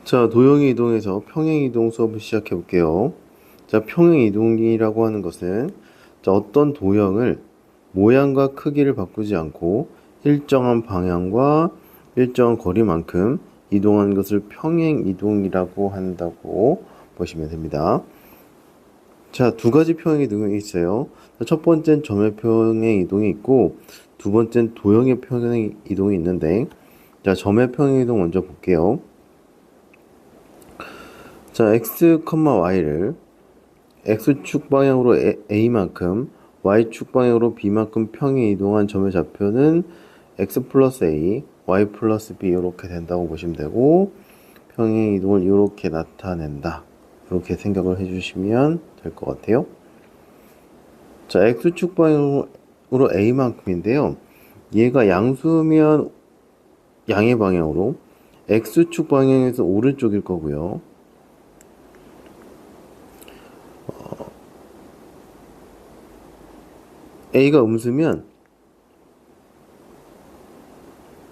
자, 도형의 이동에서 평행 이동 수업을 시작해 볼게요. 자, 평행 이동이라고 하는 것은 자, 어떤 도형을 모양과 크기를 바꾸지 않고 일정한 방향과 일정한 거리만큼 이동하는 것을 평행 이동이라고 한다고 보시면 됩니다. 자, 두 가지 평행 이동이 있어요. 첫 번째는 점의 평행 이동이 있고 두 번째는 도형의 평행 이동이 있는데 자, 점의 평행 이동 먼저 볼게요. 자, x, y를 x축 방향으로 a만큼 y축 방향으로 b만큼 평행 이동한 점의 좌표는 x 플러스 a, y 플러스 b 이렇게 된다고 보시면 되고 평행 이동을 이렇게 나타낸다. 이렇게 생각을 해주시면 될 것 같아요. 자, x축 방향으로 a만큼인데요. 얘가 양수면 양의 방향으로 x축 방향에서 오른쪽일 거고요. a가 음수면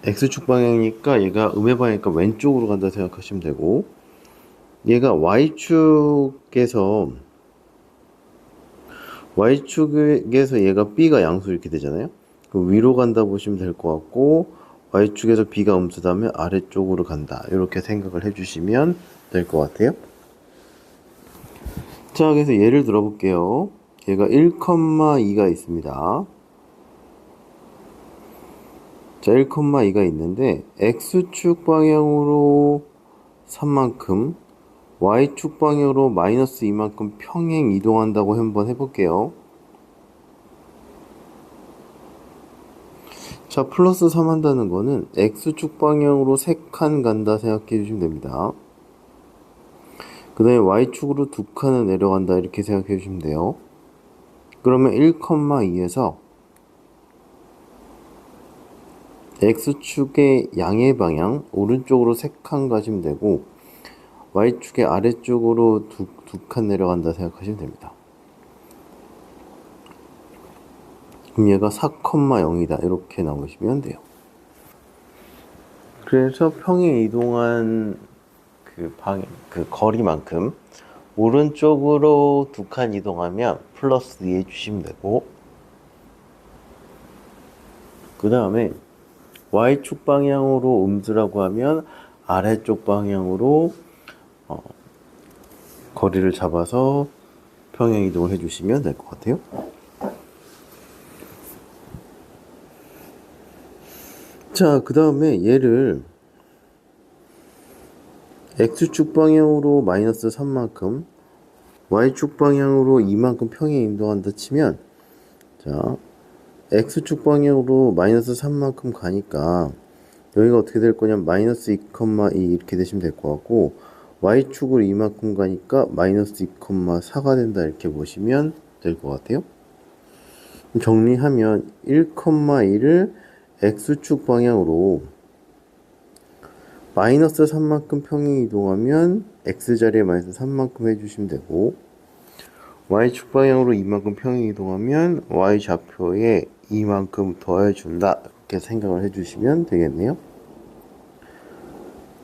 x축 방향이니까 얘가 음의 방향이니까 왼쪽으로 간다 생각하시면 되고 얘가 y축에서 얘가 b가 양수 이렇게 되잖아요. 그럼 위로 간다 보시면 될 것 같고 y축에서 b가 음수다면 아래쪽으로 간다 이렇게 생각을 해주시면 될 것 같아요. 자, 그래서 예를 들어 볼게요. 얘가 1,2가 있습니다. 자, 1,2가 있는데 x축 방향으로 3만큼 y축 방향으로 마이너스 2만큼 평행 이동한다고 한번 해볼게요. 자, 플러스 3 한다는 거는 x축 방향으로 3칸 간다 생각해 주시면 됩니다. 그 다음에 y축으로 2칸을 내려간다 이렇게 생각해 주시면 돼요. 그러면 1,2에서 x축의 양의 방향 오른쪽으로 3칸 가시면 되고 y축의 아래쪽으로 두 칸 내려간다 생각하시면 됩니다. 그럼 얘가 4,0이다 이렇게 나오시면 돼요. 그래서 평행 이동한 그 거리만큼 오른쪽으로 2칸 이동하면 플러스 2 해주시면 되고 그 다음에 y축 방향으로 음수라고 하면 아래쪽 방향으로 거리를 잡아서 평행 이동을 해주시면 될 것 같아요. 자, 그 다음에 얘를 x축 방향으로 마이너스 3만큼 y축 방향으로 2만큼 평행 이동한다 치면 자, x축 방향으로 마이너스 3만큼 가니까 여기가 어떻게 될 거냐면 마이너스 2,2 이렇게 되시면 될 것 같고 y축으로 이만큼 가니까 마이너스 2,4가 된다 이렇게 보시면 될 것 같아요. 정리하면 1,2를 x축 방향으로 마이너스 3만큼 평행 이동하면 x자리에 마이너스 3만큼 해주시면 되고 y축 방향으로 이만큼 평행 이동하면 y좌표에 이만큼 더해준다 이렇게 생각을 해주시면 되겠네요.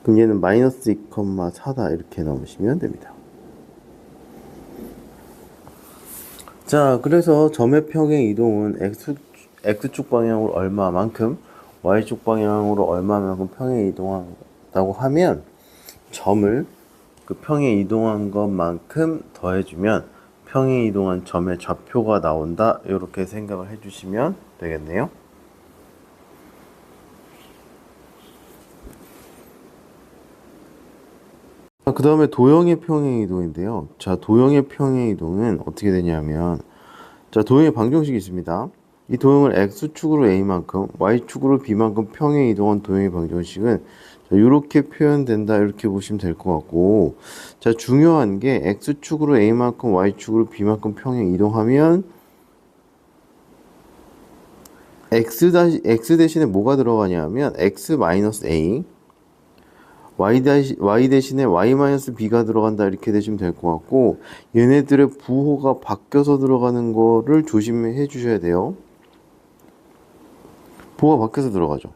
그럼 얘는 마이너스 2,4다 이렇게 넣으시면 됩니다. 자, 그래서 점의 평행 이동은 x축 방향으로 얼마만큼 y축 방향으로 얼마만큼 평행 이동한다고 하면 점을 그 평행 이동한 것만큼 더해주면 평행 이동한 점의 좌표가 나온다 이렇게 생각을 해주시면 되겠네요. 그 다음에 도형의 평행 이동인데요. 자, 도형의 평행 이동은 어떻게 되냐면 자, 도형의 방정식이 있습니다. 이 도형을 x축으로 a만큼 y축으로 b만큼 평행 이동한 도형의 방정식은 이렇게 표현된다 이렇게 보시면 될 것 같고 자, 중요한 게 x축으로 a만큼 y축으로 b만큼 평행 이동하면 x 대신에 뭐가 들어가냐면 x-a y 대신에 y-b가 들어간다 이렇게 되시면 될 것 같고 얘네들의 부호가 바뀌어서 들어가는 거를 조심해 주셔야 돼요. 부호가 바뀌어서 들어가죠.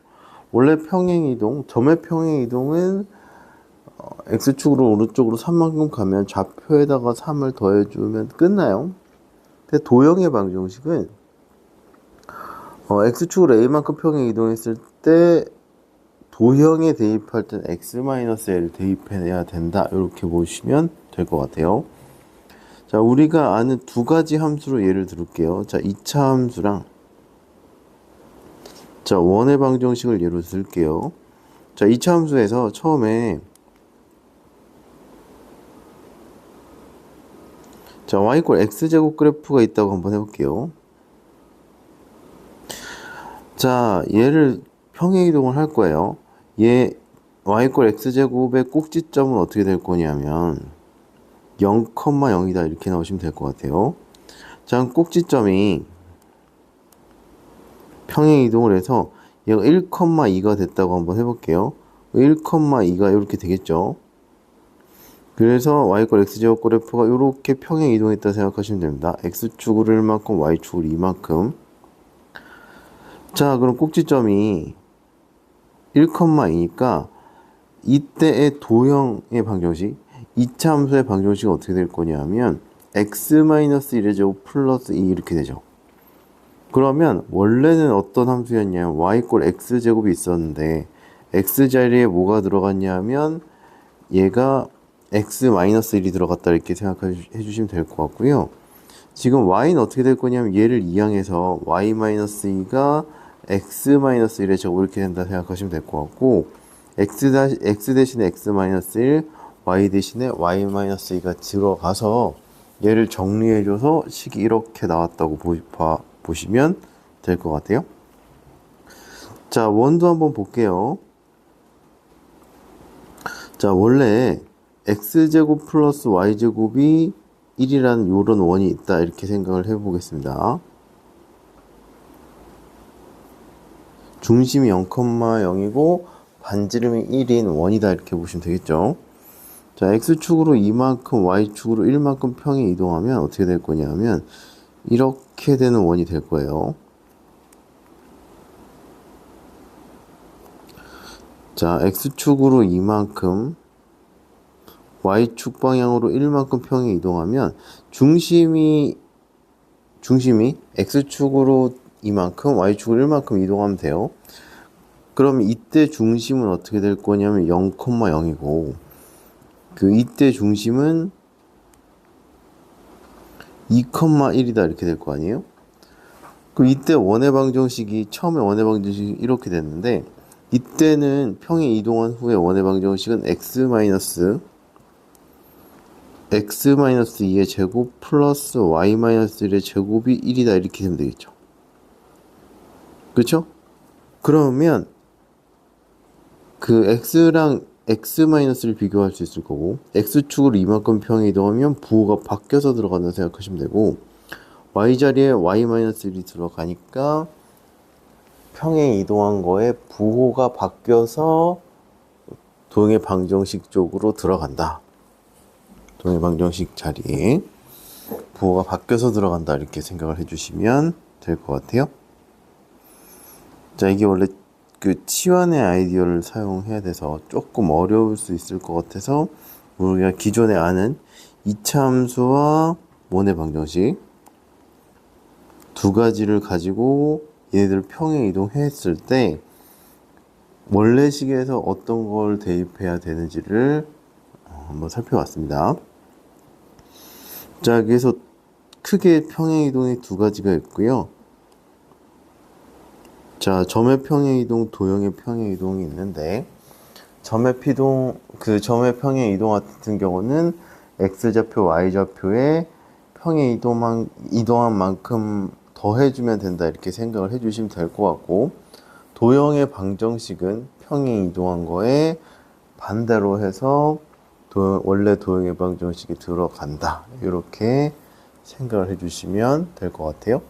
원래 평행이동, 점의 평행이동은 X축으로 오른쪽으로 3만큼 가면 좌표에다가 3을 더해주면 끝나요. 근데 도형의 방정식은 X축으로 A만큼 평행 이동했을 때 도형에 대입할 땐 X-L을 대입해야 된다. 이렇게 보시면 될 것 같아요. 자, 우리가 아는 두 가지 함수로 예를 들을게요. 자, 2차 함수랑 자, 원의 방정식을 예로 들게요. 자, 2차 함수에서 처음에 자, y = x제곱 그래프가 있다고 한번 해볼게요. 자, 얘를 평행 이동을 할 거예요. 얘 y = x제곱의 꼭지점은 어떻게 될 거냐면 0,0이다 이렇게 나오시면 될 것 같아요. 자, 꼭지점이 평행 이동을 해서 얘가 1,2가 됐다고 한번 해볼게요. 1,2가 이렇게 되겠죠. 그래서 y = x제곱 그래프가 이렇게 평행 이동했다 생각하시면 됩니다. x축으로 1만큼, y축으로 2만큼. 자, 그럼 꼭지점이 1,2니까 이때의 도형의 방정식, 2차 함수의 방정식은 어떻게 될 거냐면 x-1의 제곱 플러스 2 이렇게 되죠. 그러면 원래는 어떤 함수였냐면 y = x제곱이 있었는데 x 자리에 뭐가 들어갔냐면 얘가 x-1이 들어갔다 이렇게 생각해 주시면 될 것 같고요. 지금 y는 어떻게 될 거냐면 얘를 이항해서 y-2가 x-1의 제곱 이렇게 된다 생각하시면 될 것 같고 x 대신에 x-1, y 대신에 y-2가 들어가서 얘를 정리해줘서 식이 이렇게 나왔다고 보시면 될 것 같아요. 자, 원도 한번 볼게요. 자, 원래 x제곱 플러스 y제곱이 1이라는 요런 원이 있다 이렇게 생각을 해보겠습니다. 중심이 0,0이고 반지름이 1인 원이다 이렇게 보시면 되겠죠. 자, x축으로 2만큼 y축으로 1만큼 평행 이동하면 어떻게 될 거냐면 이렇게 되는 원이 될 거예요. 자, x축으로 2만큼 y축 방향으로 1만큼 평행 이동하면 중심이 x축으로 2만큼 y축으로 1만큼 이동하면 돼요. 그럼 이때 중심은 어떻게 될 거냐면 0,0이고 이때 중심은 2,1이다 이렇게 될 거 아니에요? 그럼 이때 원의 방정식이 처음에 원의 방정식이 이렇게 됐는데 이때는 평행 이동한 후에 원의 방정식은 x-2의 제곱 플러스 y-1의 제곱이 1이다 이렇게 되면 되겠죠. 그렇죠? 그러면 x랑 x-를 비교할 수 있을 거고 x축으로 이만큼 평행 이동하면 부호가 바뀌어서 들어간다 생각하시면 되고 y자리에 y-1이 들어가니까 평행 이동한 거에 부호가 바뀌어서 도형의 방정식 쪽으로 들어간다. 도형의 방정식 자리에 부호가 바뀌어서 들어간다 이렇게 생각을 해주시면 될 것 같아요. 자, 이게 원래 치환의 아이디어를 사용해야 돼서 조금 어려울 수 있을 것 같아서 우리가 기존에 아는 2차 함수와 원의 방정식 두 가지를 가지고 얘네들 평행 이동했을 때 원래식에서 어떤 걸 대입해야 되는지를 한번 살펴봤습니다. 자, 그래서 크게 평행 이동이 두 가지가 있고요. 자, 점의 평행 이동, 도형의 평행 이동이 있는데 점의 평행 이동 같은 경우는 x좌표, y좌표에 평행 이동한 만큼 더해주면 된다 이렇게 생각을 해주시면 될 것 같고 도형의 방정식은 평행 이동한 거에 반대로 해서 원래 도형의 방정식이 들어간다 이렇게 생각을 해주시면 될 것 같아요.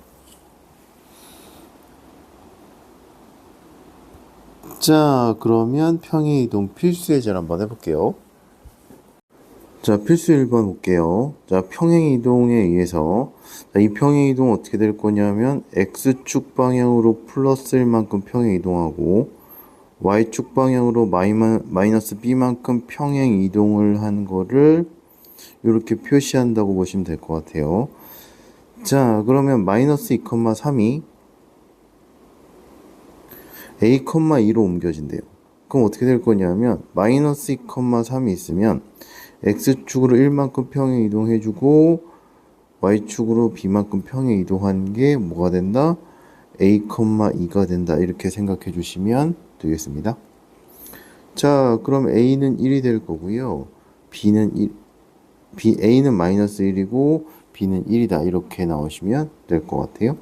자, 그러면 평행 이동 필수 예제를 한번 해볼게요. 자, 필수 1번 볼게요. 자, 평행 이동에 의해서 이 평행 이동 어떻게 될 거냐면 x축 방향으로 플러스 1만큼 평행 이동하고 y축 방향으로 마이너스 b만큼 평행 이동을 한 거를 이렇게 표시한다고 보시면 될 것 같아요. 자, 그러면 마이너스 2,3이 a,2로 옮겨진대요. 그럼 어떻게 될 거냐면 마이너스 2,3이 있으면 x축으로 1만큼 평행 이동해주고 y축으로 b만큼 평행 이동한 게 뭐가 된다? a,2가 된다. 이렇게 생각해 주시면 되겠습니다. 자, 그럼 a는 1이 될 거고요. a는 마이너스 1이고 b는 1이다. 이렇게 나오시면 될 것 같아요.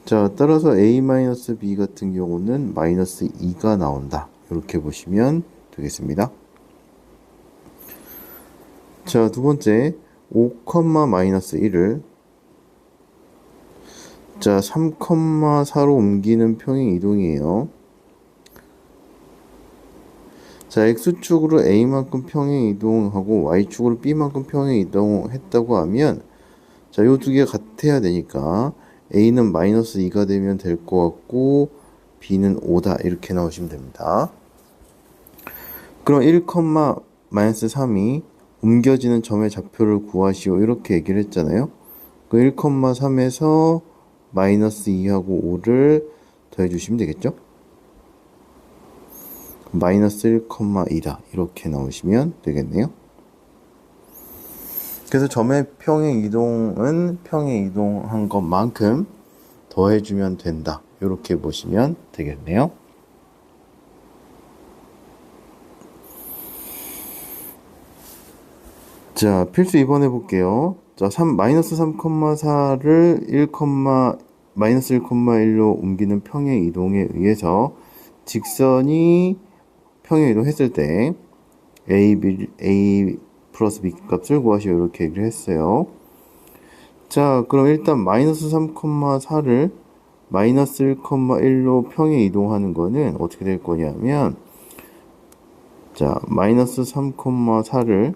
자, 따라서 a-b 같은 경우는 마이너스 2가 나온다. 이렇게 보시면 되겠습니다. 자, 두 번째 5, 마이너스 1을 자, 3,4로 옮기는 평행 이동이에요. 자, x축으로 a만큼 평행 이동하고 y축으로 b만큼 평행 이동했다고 하면 자, 요 두 개가 같아야 되니까 a는 마이너스 2가 되면 될 것 같고 b는 5다. 이렇게 나오시면 됩니다. 그럼 1, 마이너스 3이 옮겨지는 점의 좌표를 구하시오. 이렇게 얘기를 했잖아요. 그 1,3에서 마이너스 2하고 5를 더해주시면 되겠죠? 마이너스 1,2다. 이렇게 나오시면 되겠네요. 그래서 점의 평행 이동은 평행 이동한 것만큼 더해주면 된다. 이렇게 보시면 되겠네요. 자, 필수 2번 해볼게요. 자, 마이너스 3,4를 마이너스 1,1로 옮기는 평행 이동에 의해서 직선이 평행 이동했을 때 a 플러스 b 값을 구하시오. 이렇게 얘기를 했어요. 자, 그럼 일단 마이너스 3,4를 마이너스 1,1로 평행 이동하는 거는 어떻게 될 거냐면 자, 마이너스 3,4를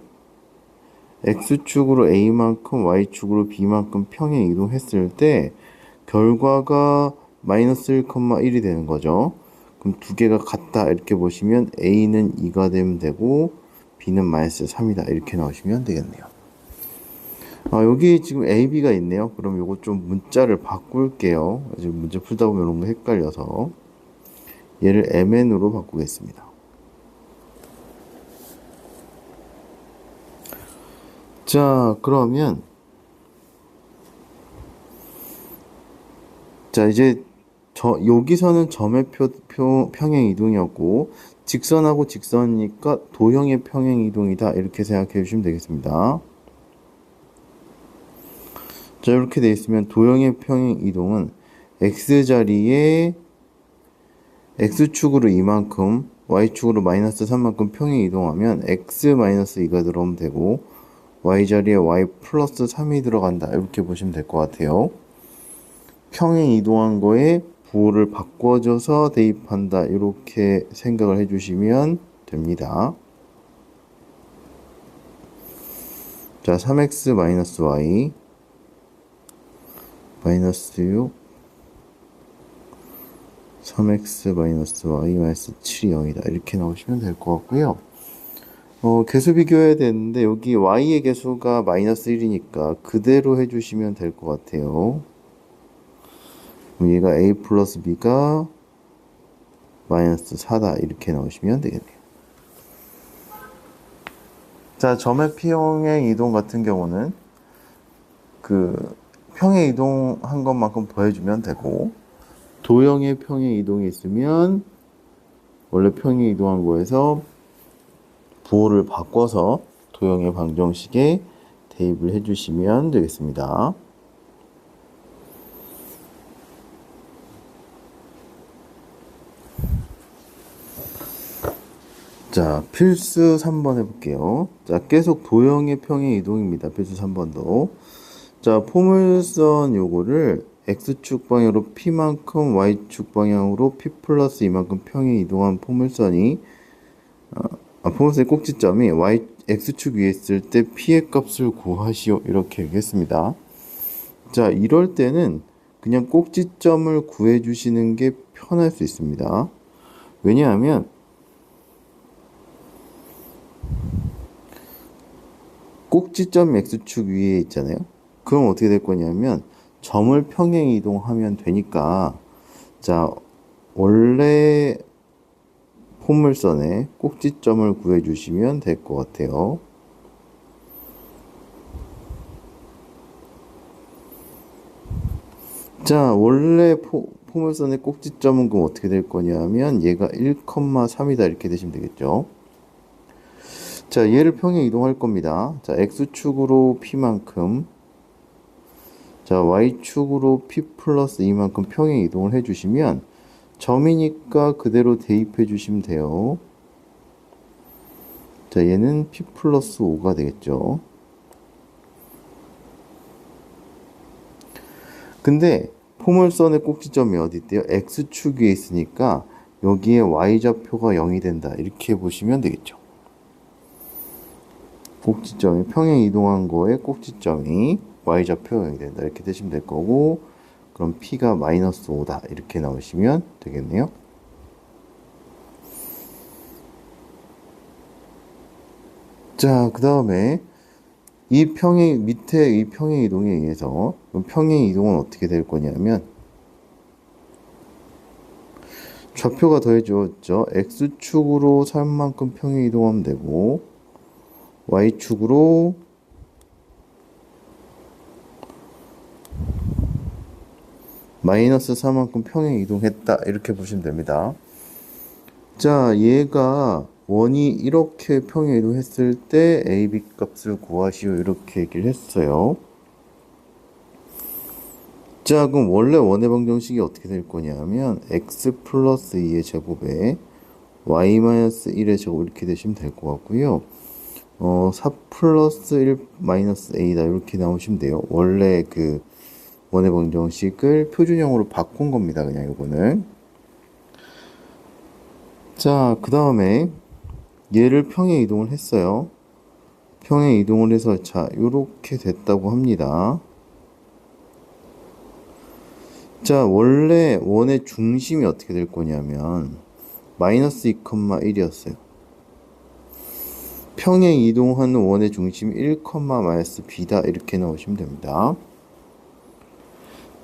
x축으로 a만큼 y축으로 b만큼 평행 이동했을 때 결과가 마이너스 1,1이 되는 거죠. 그럼 두 개가 같다 이렇게 보시면 a는 2가 되면 되고 b는 마이너스 3이다 이렇게 나오시면 되겠네요. 여기 지금 a, b가 있네요. 그럼 요거 좀 문자를 바꿀게요. 지금 문제 풀다 보면 너무 헷갈려서 얘를 mn으로 바꾸겠습니다. 자, 그러면 자, 이제 여기서는 점의 평행 이동이었고 직선하고 직선이니까 도형의 평행 이동이다. 이렇게 생각해 주시면 되겠습니다. 자, 이렇게 돼 있으면 도형의 평행 이동은 x자리에 x축으로 이만큼 y축으로 마이너스 3만큼 평행 이동하면 x 마이너스 2가 들어오면 되고 y자리에 y 플러스 3이 들어간다. 이렇게 보시면 될 것 같아요. 평행 이동한 거에 부호를 바꿔줘서 대입한다. 이렇게 생각을 해주시면 됩니다. 자, 3x 마이너스 y 마이너스 6 3x 마이너스 y 마이너스 7이 0이다. 이렇게 나오시면 될 것 같고요. 개수 비교해야 되는데 여기 y의 개수가 마이너스 1이니까 그대로 해주시면 될 것 같아요. 그럼 얘가 a 플러스 b가 마이너스 4다. 이렇게 나오시면 되겠네요. 자, 점의 평행 이동 같은 경우는 그 평행 이동한 것만큼 더해주면 되고 도형의 평행 이동이 있으면 원래 평행 이동한 거에서 부호를 바꿔서 도형의 방정식에 대입을 해주시면 되겠습니다. 자, 필수 3번 해볼게요. 자, 계속 도형의 평행 이동입니다. 필수 3번도. 자, 포물선 요거를 x축 방향으로 p만큼 y축 방향으로 p 플러스 이만큼 평행 이동한 포물선이 포물선의 꼭지점이 x축 위에 있을 때 p의 값을 구하시오. 이렇게 얘기했습니다. 자, 이럴 때는 그냥 꼭지점을 구해주시는 게 편할 수 있습니다. 왜냐하면 꼭지점 X축 위에 있잖아요. 그럼 어떻게 될 거냐면 점을 평행 이동하면 되니까, 자, 원래 포물선의 꼭지점을 구해주시면 될 것 같아요. 자, 원래 포물선의 꼭지점은 그럼 어떻게 될 거냐면 얘가 1,3이다 이렇게 되시면 되겠죠. 자, 얘를 평행 이동할 겁니다. 자, X축으로 P만큼, 자, Y축으로 P 플러스 E만큼 평행 이동을 해주시면 점이니까 그대로 대입해 주시면 돼요. 자, 얘는 P 플러스 5가 되겠죠. 근데 포물선의 꼭지점이 어디 있대요? X축 위에 있으니까 여기에 Y좌표가 0이 된다 이렇게 보시면 되겠죠. 꼭지점이 평행 이동한 거에 꼭지점이 Y좌표가 0이 된다 이렇게 되시면 될 거고, 그럼 P가 마이너스 5다 이렇게 나오시면 되겠네요. 자, 그 다음에 밑에 이 평행 이동에 의해서 평행 이동은 어떻게 될 거냐면 좌표가 더해졌죠. X축으로 3만큼 평행 이동하면 되고 Y축으로 마이너스 4만큼 평행 이동했다 이렇게 보시면 됩니다. 자, 얘가 원이 이렇게 평행 이동했을 때 a, b 값을 구하시오 이렇게 얘기를 했어요. 자, 그럼 원래 원의 방정식이 어떻게 될 거냐면 x 플러스 2의 제곱에 y 마이너스 1의 제곱 이렇게 되시면 될 것 같고요. 4 플러스 1 마이너스 a다 이렇게 나오시면 돼요. 원래 그 원의 방정식을 표준형으로 바꾼 겁니다. 그냥 이거는. 자, 그 다음에 얘를 평행 이동을 했어요. 평행 이동을 해서 자, 요렇게 됐다고 합니다. 자, 원래 원의 중심이 어떻게 될 거냐면 마이너스 2,1이었어요. 평행 이동하는 원의 중심이 1, 마이너스 b다 이렇게 나오시면 됩니다.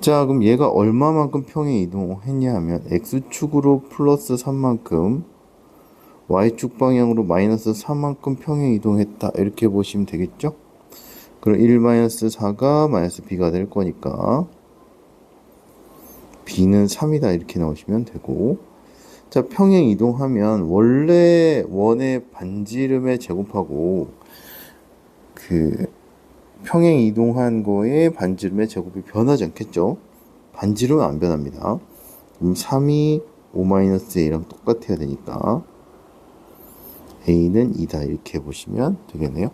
자, 그럼 얘가 얼마만큼 평행 이동했냐 하면 x축으로 플러스 3만큼 y축 방향으로 마이너스 4만큼 평행 이동했다 이렇게 보시면 되겠죠. 그럼 1 마이너스 4가 마이너스 b가 될 거니까 b는 3이다 이렇게 나오시면 되고, 자, 평행 이동하면 원래 원의 반지름의 제곱하고 그 평행 이동한 거에 반지름의 제곱이 변하지 않겠죠. 반지름은 안 변합니다. 그럼 3이 5-a랑 똑같아야 되니까 a는 2다 이렇게 보시면 되겠네요.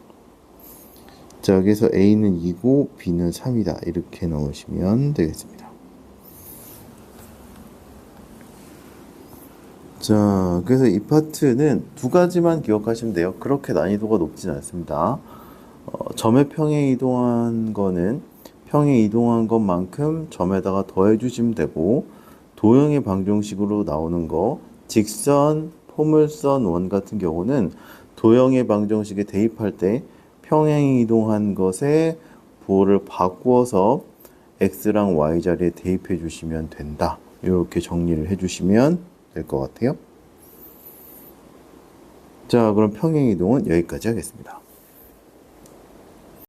자, 여기서 a는 2고 b는 3이다 이렇게 넣으시면 되겠습니다. 자, 그래서 이 파트는 두 가지만 기억하시면 돼요. 그렇게 난이도가 높진 않습니다. 점에 평행 이동한 거는 평행 이동한 것만큼 점에다가 더해 주시면 되고, 도형의 방정식으로 나오는 거 직선, 포물선, 원 같은 경우는 도형의 방정식에 대입할 때 평행 이동한 것에 부호를 바꾸어서 x랑 y 자리에 대입해 주시면 된다. 이렇게 정리를 해 주시면 될 것 같아요. 자, 그럼 평행 이동은 여기까지 하겠습니다.